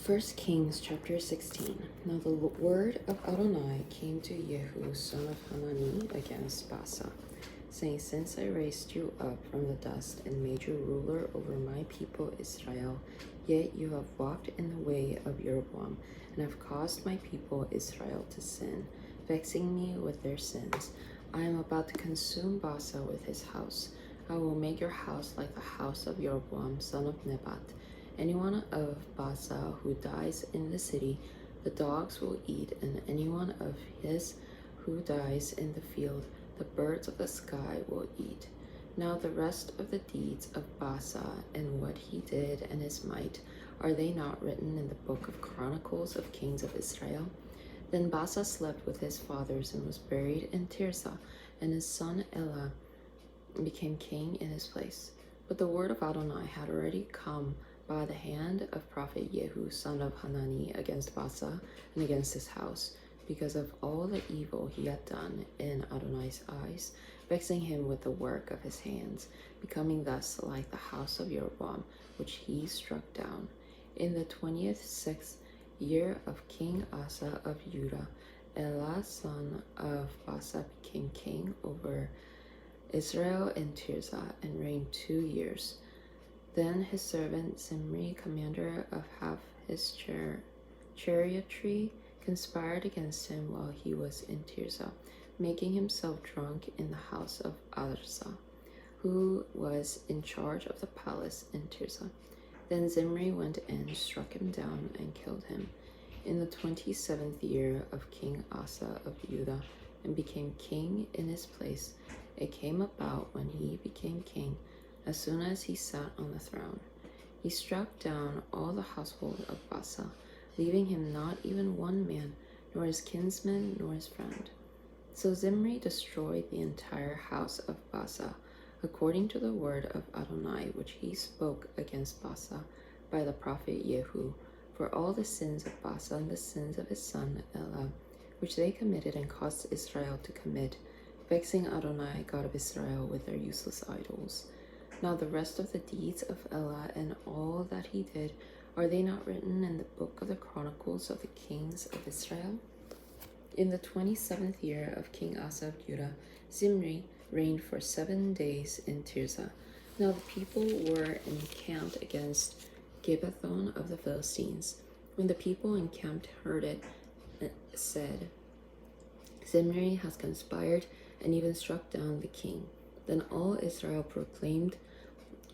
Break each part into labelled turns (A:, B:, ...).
A: First Kings chapter 16. Now the word of Adonai came to Jehu, son of Hanani, against Baasa, saying, Since I raised you up from the dust and made you ruler over my people Israel, yet you have walked in the way of Jeroboam, and have caused my people Israel to sin, vexing me with their sins. I am about to consume Baasa with his house. I will make your house like the house of Jeroboam, son of Nebat. Anyone of Baasa who dies in the city, the dogs will eat, and anyone of his who dies in the field, the birds of the sky will eat. Now the rest of the deeds of Baasa and what he did and his might, are they not written in the book of Chronicles of Kings of Israel? Then Baasa slept with his fathers and was buried in Tirzah, and his son Elah became king in his place. But the word of Adonai had already come by the hand of prophet Jehu, son of Hanani, against Baasa and against his house, because of all the evil he had done in Adonai's eyes, vexing him with the work of his hands, becoming thus like the house of Jeroboam, which he struck down. In the 26th year of King Asa of Judah, Elah, son of Baasa, became king over Israel in Tirzah, and reigned 2 years. Then his servant Zimri, commander of half his chariotry, conspired against him while he was in Tirzah, making himself drunk in the house of Arsa, who was in charge of the palace in Tirzah. Then Zimri went in, struck him down, and killed him in the 27th year of King Asa of Judah, and became king in his place. It came about when he became king, as soon as he sat on the throne, he struck down all the household of Baasa, leaving him not even one man, nor his kinsman, nor his friend. So Zimri destroyed the entire house of Baasa, according to the word of Adonai, which he spoke against Baasa by the prophet Jehu, for all the sins of Baasa and the sins of his son Elah, which they committed and caused Israel to commit, vexing Adonai, God of Israel, with their useless idols. Now the rest of the deeds of Elah and all that he did, are they not written in the book of the Chronicles of the Kings of Israel? In the 27th year of King Asa of Judah, Zimri reigned for 7 days in Tirzah. Now the people were encamped against Gibbethon of the Philistines. When the people encamped heard it, said, Zimri has conspired and even struck down the king. Then all Israel proclaimed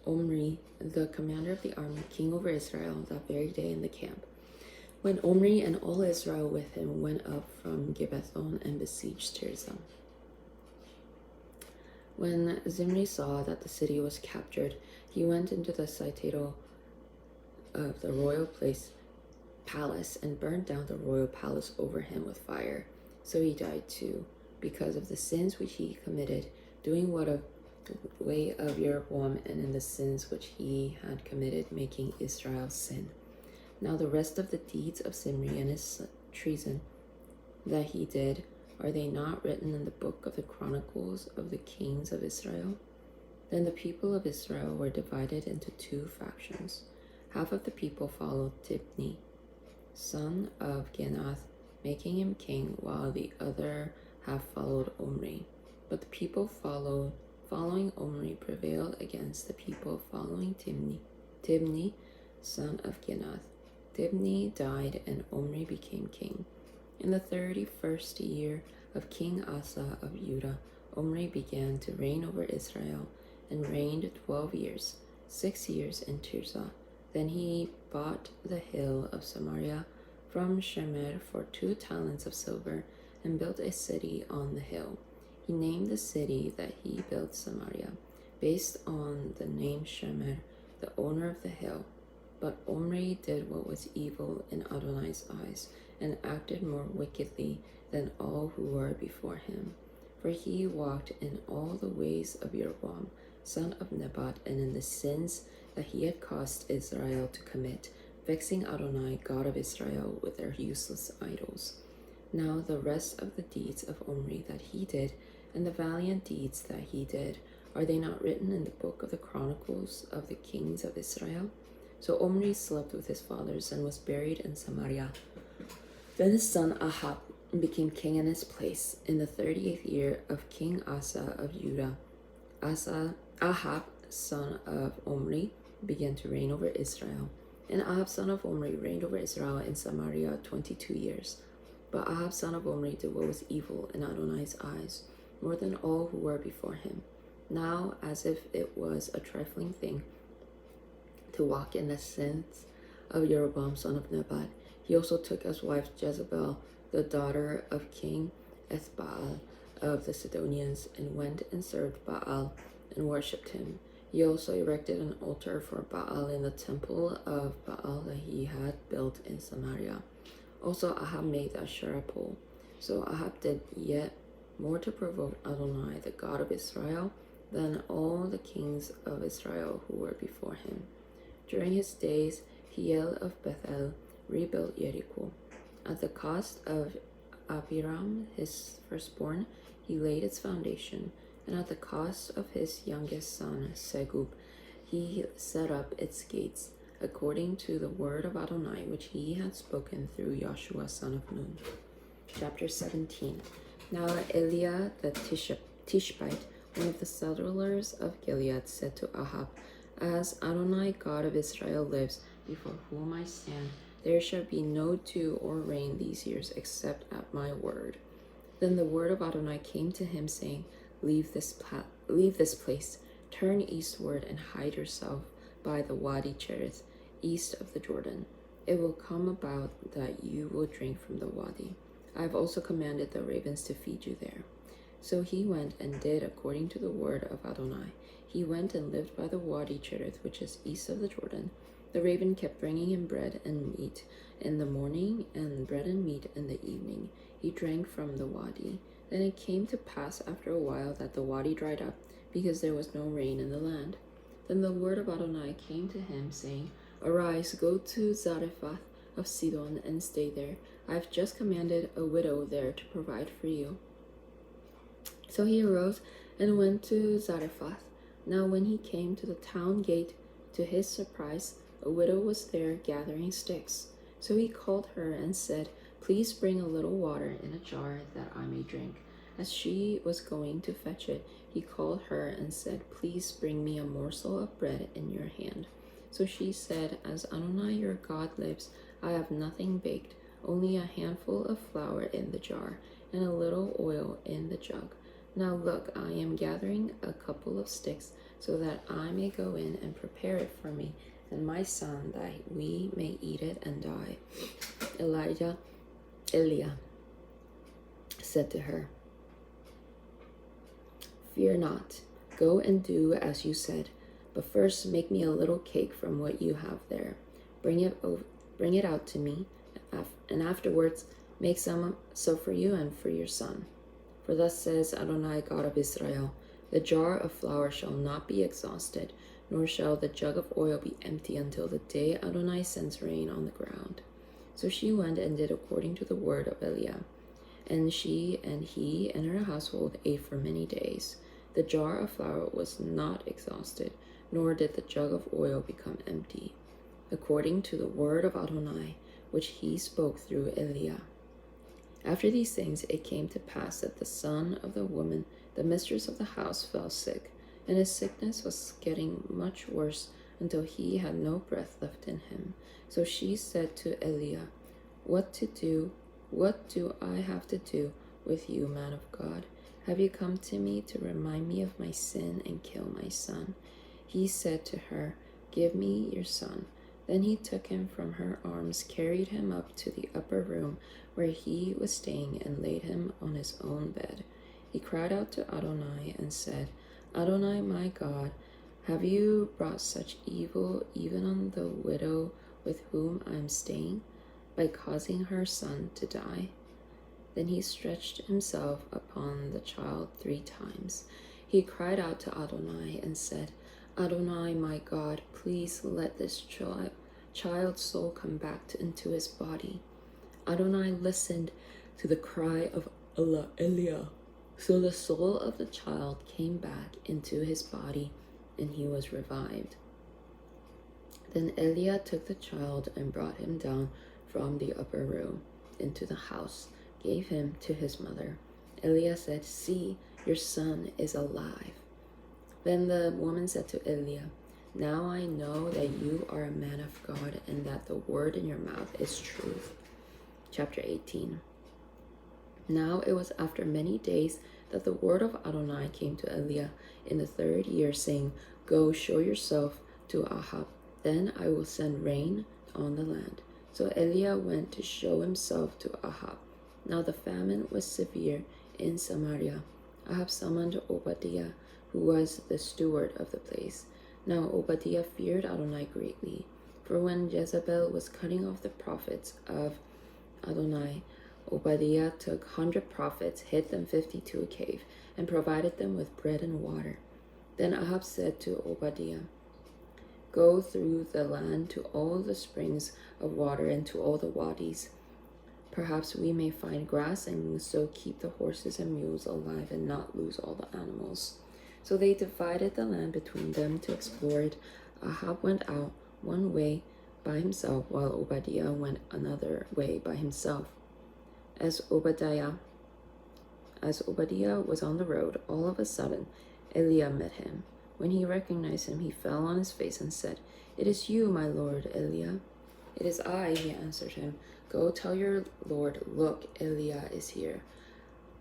A: Omri, the commander of the army, king over Israel, that very day in the camp. When Omri and all Israel with him went up from Gibbethon and besieged Tirzah. When Zimri saw that the city was captured, he went into the citadel of the royal palace and burned down the royal palace over him with fire. So he died too, because of the sins which he committed, doing what of the way of Jeroboam, and in the sins which he had committed, making Israel sin. Now the rest of the deeds of Zimri and his treason that he did, are they not written in the book of the Chronicles of the Kings of Israel? Then the people of Israel were divided into 2 factions. Half of the people followed Tibni, son of Ginath, making him king, while the other half followed Omri. But the people following Omri prevailed against the people following Tibni, son of Ginath. Tibni died, and Omri became king. In the 31st year of King Asa of Judah, Omri began to reign over Israel, and reigned 12 years, 6 years in Tirzah. Then he bought the hill of Samaria from Shemer for 2 talents of silver, and built a city on the hill. He named the city that he built Samaria, based on the name Shemer, the owner of the hill. But Omri did what was evil in Adonai's eyes, and acted more wickedly than all who were before him. For he walked in all the ways of Jeroboam, son of Nebat, and in the sins that he had caused Israel to commit, vexing Adonai, God of Israel, with their useless idols. Now the rest of the deeds of Omri that he did, and the valiant deeds that he did, are they not written in the book of the Chronicles of the Kings of Israel? So Omri slept with his fathers and was buried in Samaria. Then his son Ahab became king in his place in the 30th year of King Asa of Judah. Ahab, son of Omri, began to reign over Israel. And Ahab, son of Omri, reigned over Israel in Samaria 22 years. But Ahab, son of Omri, did what was evil in Adonai's eyes, more than all who were before him. Now, as if it was a trifling thing to walk in the sins of Jeroboam, son of Nebat, he also took as wife Jezebel, the daughter of King Ethbaal of the Sidonians, and went and served Baal and worshipped him. He also erected an altar for Baal in the temple of Baal that he had built in Samaria. Also Ahab made the Asherah pole. So Ahab did yet more to provoke Adonai, the God of Israel, than all the kings of Israel who were before him. During his days, Hiel of Bethel rebuilt Jericho. At the cost of Abiram, his firstborn, he laid its foundation, and at the cost of his youngest son, Segub, he set up its gates, according to the word of Adonai, which he had spoken through Joshua, son of Nun. Chapter 17. Now Eliah the Tishbite, one of the settlers of Gilead, said to Ahab, As Adonai, God of Israel, lives, before whom I stand, there shall be no dew or rain these years except at my word. Then the word of Adonai came to him, saying, Leave this place, turn eastward, and hide yourself by the Wadi Cherith, east of the Jordan. It will come about that you will drink from the wadi. I have also commanded the ravens to feed you there. So he went and did according to the word of Adonai. He went and lived by the Wadi Cherith, which is east of the Jordan. The raven kept bringing him bread and meat in the morning, and bread and meat in the evening. He drank from the wadi. Then it came to pass after a while that the wadi dried up, because there was no rain in the land. Then the word of Adonai came to him, saying, Arise, go to Zarephath of Sidon, and stay there. I have just commanded a widow there to provide for you. So he arose and went to Zarephath. Now when he came to the town gate, to his surprise, a widow was there gathering sticks. So he called her and said, Please bring a little water in a jar that I may drink. As she was going to fetch it, he called her and said, Please bring me a morsel of bread in your hand. So she said, As Adonai your God lives, I have nothing baked, only a handful of flour in the jar, and a little oil in the jug. Now look, I am gathering a couple of sticks, so that I may go in and prepare it for me and my son, that we may eat it and die. Eliah said to her, Fear not, go and do as you said, but first make me a little cake from what you have there. Bring it out to me, and afterwards make some so for you and for your son. For thus says Adonai, God of Israel, the jar of flour shall not be exhausted, nor shall the jug of oil be empty until the day Adonai sends rain on the ground. So she went and did according to the word of Eliah. And she and he and her household ate for many days. The jar of flour was not exhausted, nor did the jug of oil become empty, according to the word of Adonai, which he spoke through Eliah. After these things it came to pass that the son of the woman, the mistress of the house, fell sick, and his sickness was getting much worse until he had no breath left in him. So she said to Eliah, What do I have to do with you, man of God? Have you come to me to remind me of my sin and kill my son? He said to her, Give me your son. Then he took him from her arms, carried him up to the upper room where he was staying, and laid him on his own bed. He cried out to Adonai and said, Adonai, my God, have you brought such evil even on the widow with whom I am staying, by causing her son to die? Then he stretched himself upon the child 3 times. He cried out to Adonai and said, Adonai, my God, please let this child's soul come back into his body. Adonai listened to the cry of Eliah. So the soul of the child came back into his body, and he was revived. Then Eliah took the child and brought him down from the upper room into the house, gave him to his mother. Eliah said, "See, your son is alive." Then the woman said to Eliah, "Now I know that you are a man of God and that the word in your mouth is truth." Chapter 18. Now it was after many days that the word of Adonai came to Eliah in the 3rd year, saying, "Go show yourself to Ahab, then I will send rain on the land." So Eliah went to show himself to Ahab. Now the famine was severe in Samaria. Ahab summoned Obadiah, who was the steward of the place. Now Obadiah feared Adonai greatly, for when Jezebel was cutting off the prophets of Adonai, Obadiah took 100 prophets, hid them 50 to a cave, and provided them with bread and water. Then Ahab said to Obadiah, "Go through the land to all the springs of water and to all the wadis. Perhaps we may find grass and so keep the horses and mules alive and not lose all the animals." So they divided the land between them to explore it. Ahab went out one way by himself, while Obadiah went another way by himself. As Obadiah was on the road, all of a sudden Eliah met him. When he recognized him, he fell on his face and said, "It is you, my lord Eliah." "It is I," he answered him. "Go tell your lord, look, Eliah is here."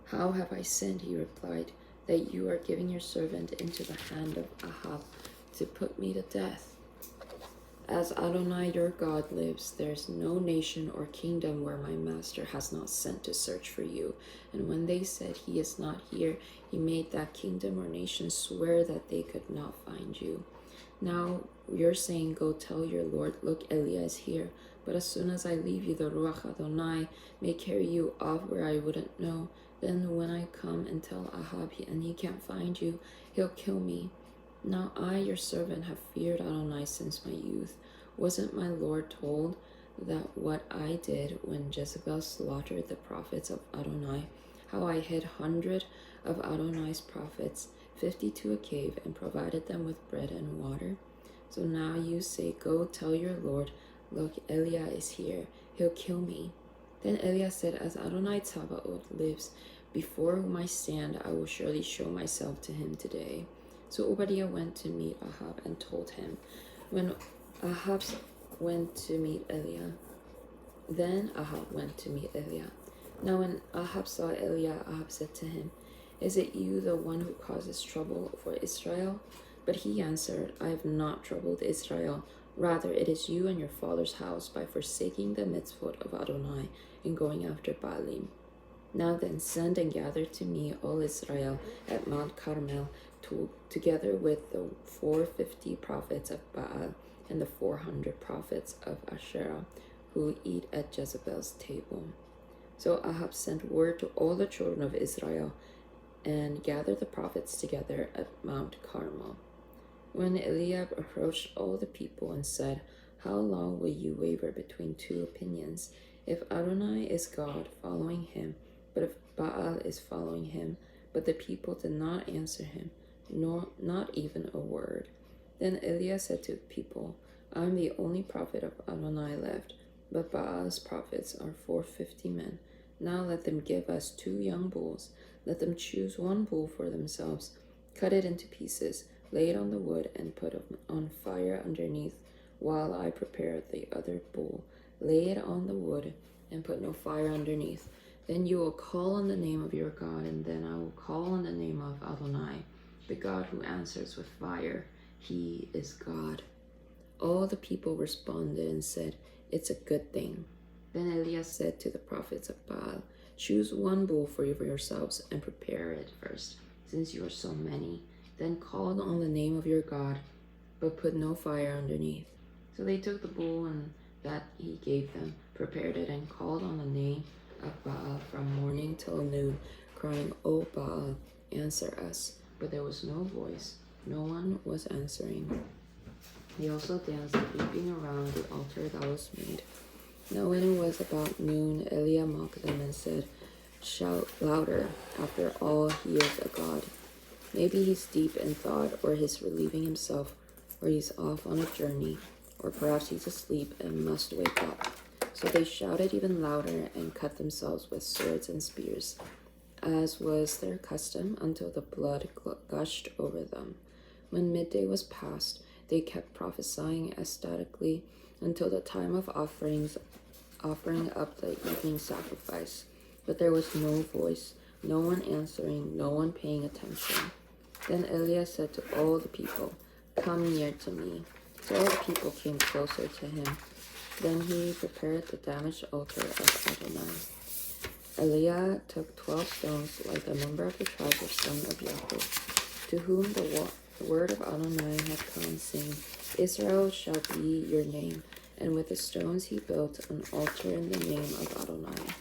A: "How have I sinned?" he replied, "that you are giving your servant into the hand of Ahab to put me to death? As Adonai your God lives, there is no nation or kingdom where my master has not sent to search for you." And when they said, "He is not here," he made that kingdom or nation swear that they could not find you. Now you're saying, "Go tell your lord, look, Eliah is here." But as soon as I leave you, the Ruach Adonai may carry you off where I wouldn't know. Then when I come and tell Ahab and he can't find you, he'll kill me. Now I, your servant, have feared Adonai since my youth. Wasn't my Lord told that what I did when Jezebel slaughtered the prophets of Adonai, how I hid 100 of Adonai's prophets, 50 to a cave, and provided them with bread and water? So now you say, "Go tell your Lord, look, Eliah is here. He'll kill me." Then Eliah said, "As Adonai Tsabaoth lives, before whom I stand, I will surely show myself to him today." So Obadiah went to meet Ahab and told him. When Ahab went to meet Eliah, then Ahab went to meet Eliah. Now when Ahab saw Eliah, Ahab said to him, "Is it you, the one who causes trouble for Israel?" But he answered, "I have not troubled Israel. Rather, it is you and your father's house by forsaking the mitzvot of Adonai and going after Baalim. Now then, send and gather to me all Israel at Mount Carmel, together with the 450 prophets of Baal and the 400 prophets of Asherah who eat at Jezebel's table." So Ahab sent word to all the children of Israel and gathered the prophets together at Mount Carmel. When Eliab approached all the people and said, "How long will you waver between two opinions? If Adonai is God, following him, but if Baal is following him?" But the people did not answer him, not even a word. Then Eliah said to the people, "I am the only prophet of Adonai left, but Baal's prophets are 450 men. Now let them give us 2 young bulls. Let them choose 1 bull for themselves, cut it into pieces, lay it on the wood, and put it on fire underneath, while I prepare the other bull. Lay it on the wood, and put no fire underneath. Then you will call on the name of your God, and then I will call on the name of Adonai, the God who answers with fire. He is God." All the people responded and said, "It's a good thing." Then Eliah said to the prophets of Baal, "Choose 1 bull for yourselves and prepare it first, since you are so many. Then call on the name of your God, but put no fire underneath." So they took the bull and that he gave them, prepared it, and called on the name of Baal from morning till noon, crying, "O Baal, answer us." But there was no voice. No one was answering. They also danced, leaping around the altar that was made. Now when it was about noon, Eliah mocked them and said, "Shout louder. After all, he is a god. Maybe he's deep in thought, or he's relieving himself, or he's off on a journey. or perhaps he's asleep and must wake up." So they shouted even louder and cut themselves with swords and spears, as was their custom, until the blood gushed over them. When midday was past, they kept prophesying ecstatically until the time of offering up the evening sacrifice. But there was no voice, no one answering, no one paying attention. Then Elias said to all the people, "Come near to me." So all the people came closer to him. Then he prepared the damaged altar of Adonai. Eliah took 12 stones, like the number of the tribes of son of Jacob, to whom the word of Adonai had come, saying, "Israel shall be your name." And with the stones he built an altar in the name of Adonai.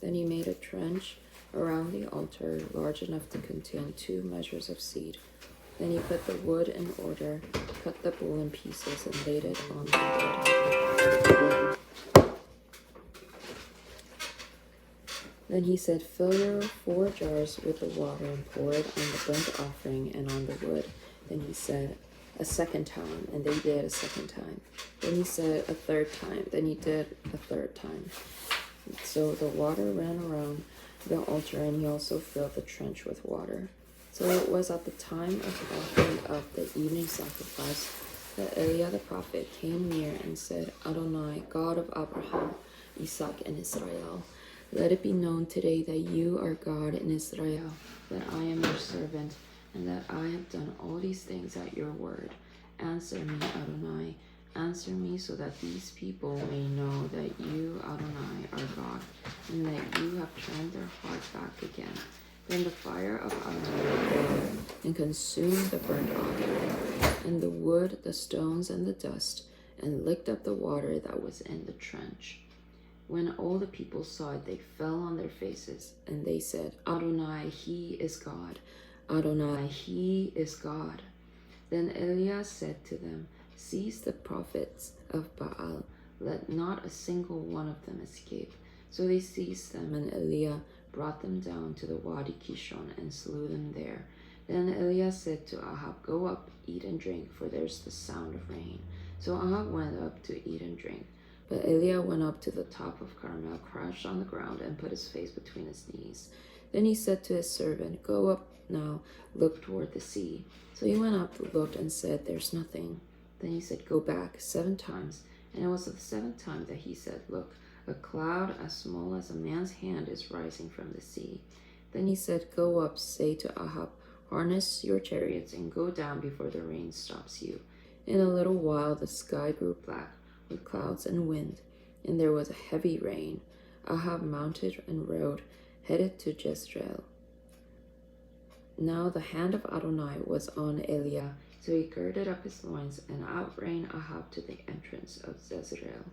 A: Then he made a trench around the altar large enough to contain 2 measures of seed. Then he put the wood in order, cut the bull in pieces, and laid it on the wood. Then he said, "Fill your 4 jars with the water and pour it on the burnt offering and on the wood." Then he said, "A second time," and they did a second time. Then he said, "A third time." Then he did a third time. So the water ran around the altar, and he also filled the trench with water. So it was at the time of offering up the evening sacrifice that Eliah the prophet came near and said, "Adonai, God of Abraham, Isaac, and Israel, let it be known today that you are God in Israel, that I am your servant, and that I have done all these things at your word. Answer me, Adonai, answer me, so that these people may know that you, Adonai, are God, and that you have turned their heart back again." Then the fire of Adonai fell and consumed the burnt offering, and the wood, the stones, and the dust, and licked up the water that was in the trench. When all the people saw it, they fell on their faces, and they said, "Adonai, he is God. Adonai, he is God." Then Elias said to them, "Seize the prophets of Baal. Let not a single one of them escape." So they seized them, and Eliah brought them down to the Wadi Kishon and slew them there. Then Elias said to Ahab, "Go up, eat and drink, for there's the sound of rain." So Ahab went up to eat and drink. But Eliah went up to the top of Carmel, crouched on the ground, and put his face between his knees. Then he said to his servant, "Go up now, look toward the sea." So he went up, looked, and said, "There's nothing." Then he said, "Go back 7 times. And it was the 7th time that he said, "Look, a cloud as small as a man's hand is rising from the sea." Then he said, "Go up, say to Ahab, harness your chariots and go down before the rain stops you." In a little while the sky grew black with clouds and wind, and there was a heavy rain. Ahab mounted and rode, headed to Jezreel. Now the hand of Adonai was on Eliah, so he girded up his loins and outran Ahab to the entrance of Jezreel.